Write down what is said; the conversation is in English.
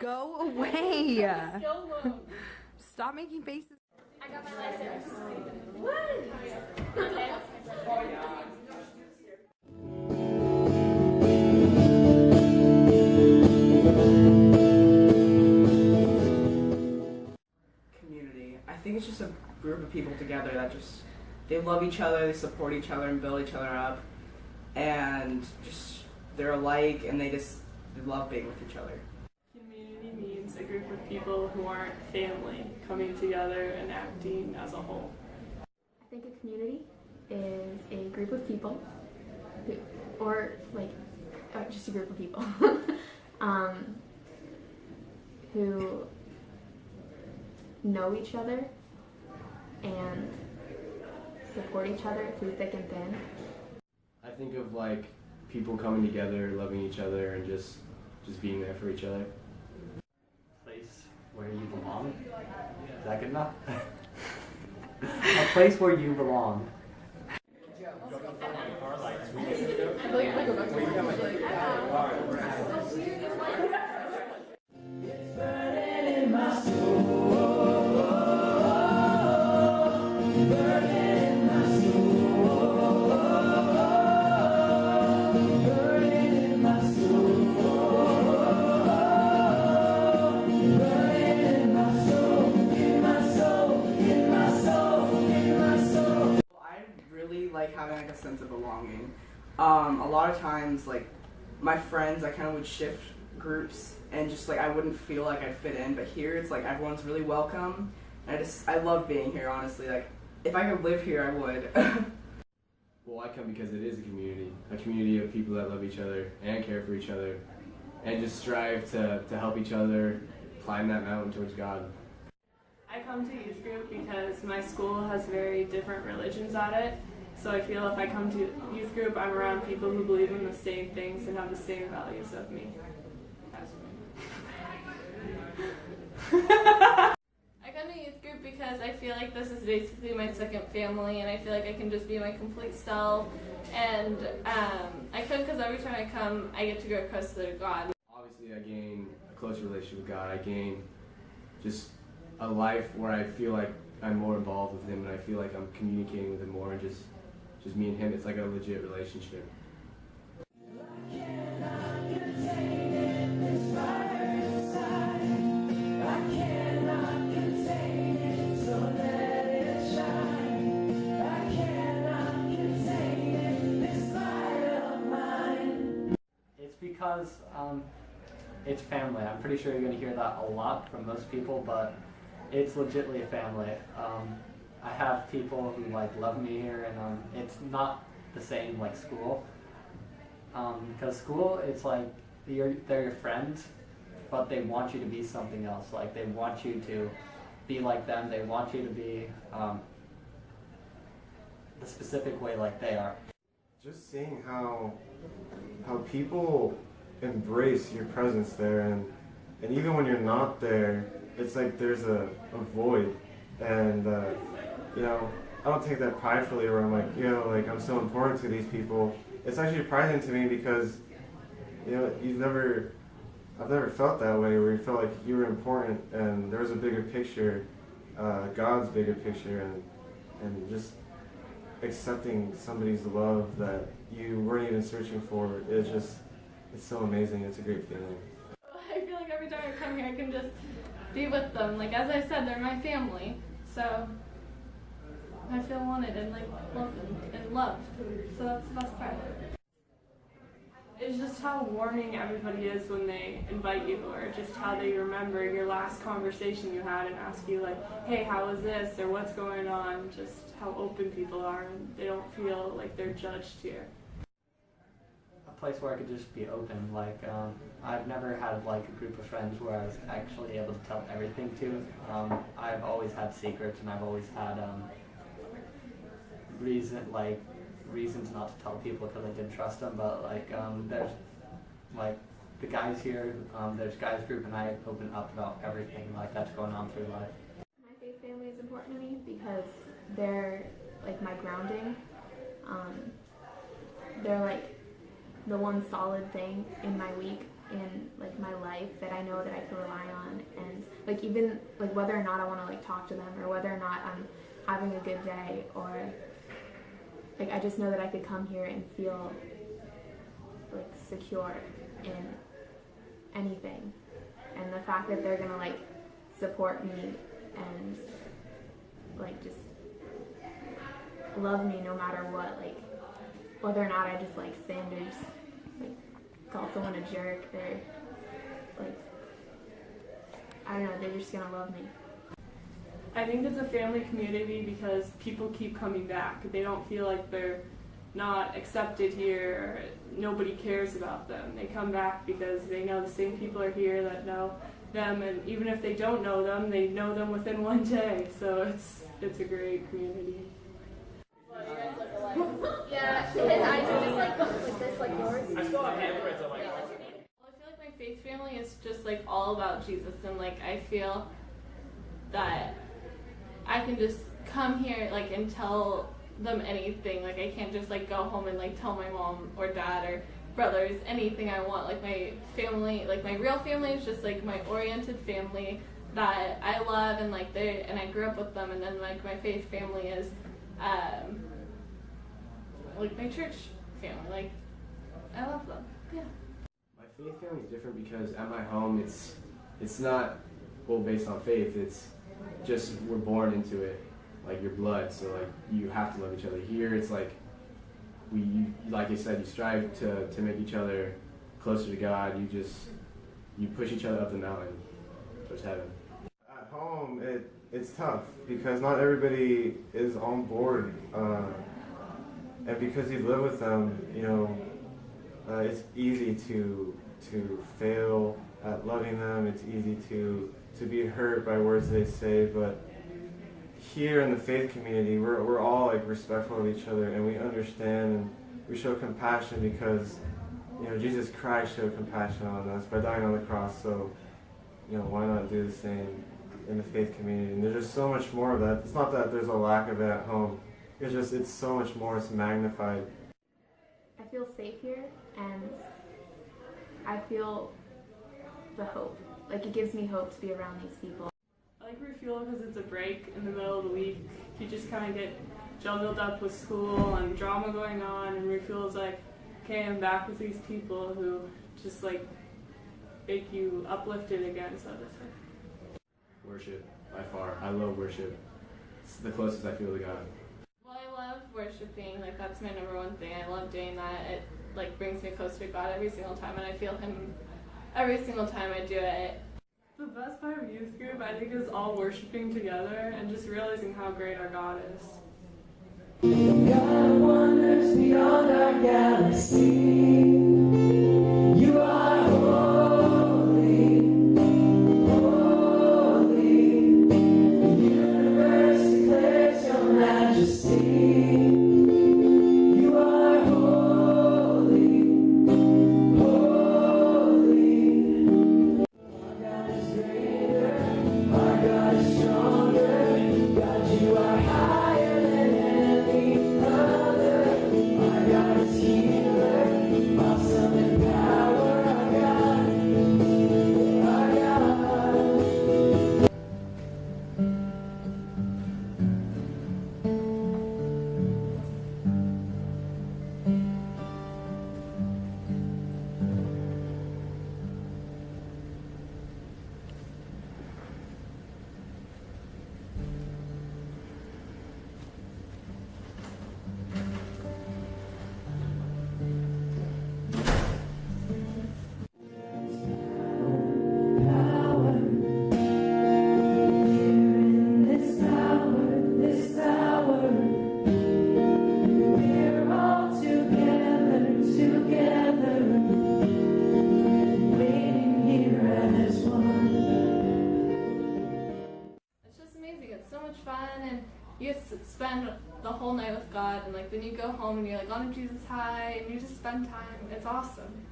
Go away. Go low. Stop making faces. I got my license. What? Community. I think it's just a group of people together that they love each other, they support each other and build each other up, and just they're alike and they love being with each other. Community means a group of people who aren't family coming together and acting as a whole. I think a community is a group of people just a group of people who know each other and support each other through thick and thin. I think of like people coming together, loving each other, and just being there for each other. Place where you belong. Is that good enough? A place where you belong. Like having like a sense of belonging. A lot of times, like my friends, I kind of would shift groups and just like I wouldn't feel like I'd fit in. But here, it's like everyone's really welcome, and I love being here. Honestly, like if I could live here, I would. Well, I come because it is a community of people that love each other and care for each other, and just strive to help each other climb that mountain towards God. I come to youth group because my school has very different religions at it. So I feel if I come to youth group, I'm around people who believe in the same things and have the same values of me. I come to youth group because I feel like this is basically my second family, and I feel like I can just be my complete self. And I come because every time I come, I get to grow closer to God. Obviously, I gain a closer relationship with God. I gain just a life where I feel like I'm more involved with Him, and I feel like I'm communicating with Him more, and just me and Him. It's like a legit relationship. It's because it's family. I'm pretty sure you're going to hear that a lot from most people, but it's legitly a family. I have people who like love me here, and it's not the same like school. Because school, it's like they're your friends, but they want you to be something else. Like they want you to be like them. They want you to be the specific way like they are. Just seeing how people embrace your presence there, and even when you're not there, it's like there's a void, and you know, I don't take that pridefully where I'm like, like I'm so important to these people. It's actually surprising to me because, you know, I've never felt that way where you felt like you were important and there was a bigger picture, God's bigger picture, and just accepting somebody's love that you weren't even searching for. It's so amazing. It's a great feeling. I feel like every time I come here, I can just be with them. Like as I said, they're my family, so I feel wanted and like welcomed and loved. So that's the best part. It's just how warming everybody is when they invite you, or just how they remember your last conversation you had and ask you like, hey, how was this, or what's going on, just how open people are, and they don't feel like they're judged here. A place where I could just be open. Like I've never had like a group of friends where I was actually able to tell everything to. I've always had secrets, and I've always had reasons not to tell people because I didn't trust them. But like there's like the guys here, there's guys group, and I open up about everything like that's going on through life. My faith family is important to me because they're like my grounding. They're like the one solid thing in my week in like my life that I know that I can rely on, and like even like whether or not I want to like talk to them or whether or not I'm having a good day, or like I just know that I could come here and feel like secure in anything. And the fact that they're gonna like support me and like just love me no matter what, like whether or not I just like sin or just like call someone a jerk, they're like, I don't know, they're just gonna love me. I think it's a family community because people keep coming back. They don't feel like they're not accepted here, or nobody cares about them. They come back because they know the same people are here that know them, and even if they don't know them, they know them within one day. So it's a great community. Yeah, his eyes are just like this, like yours. I still have handprints on my Well, I feel like my faith family is just like all about Jesus, and like I feel that I can just come here like and tell them anything. Like I can't just like go home and like tell my mom or dad or brothers anything I want. Like my family, like my real family is just like my oriented family that I love, and like and I grew up with them. And then like my faith family is like my church family. Like I love them. Yeah. My faith family is different because at my home it's not well based on faith. It's just we're born into it, like your blood. So like you have to love each other. Here it's like like I said, you strive to make each other closer to God. You push each other up the mountain towards heaven. At home, it's tough because not everybody is on board, and because you live with them, you know, it's easy to fail at loving them. It's easy to be hurt by words they say. But here in the faith community, we're all like respectful of each other, and we understand and we show compassion because, you know, Jesus Christ showed compassion on us by dying on the cross. So, you know, why not do the same in the faith community? And there's just so much more of that. It's not that there's a lack of it at home. It's so much more. It's magnified. I feel safe here, and I feel the hope. Like it gives me hope to be around these people. I like Refuel because it's a break in the middle of the week. You just kind of get juggled up with school and drama going on, and Refuel's like, okay, I'm back with these people who just like make you uplifted again, so to say. Worship, by far. I love worship. It's the closest I feel to God. Well, I love worshiping. Like that's my number one thing. I love doing that. It like brings me closer to God every single time, and I feel Him every single time I do it. The best part of youth group, I think, is all worshiping together and just realizing how great our God is. God wonders beyond our galaxy. You are holy, holy. The universe declares your majesty. You are holy, holy. Our God is greater, our God is stronger. God, you are higher than any other. Our God is healer, awesome in power. Our God, our God. Power here in this hour, we're all together, waiting here as one. It's just amazing. It's so much fun, and you get to spend the whole night with God, and like then you go home and you're like on a Jesus high, and you just spend time. It's awesome.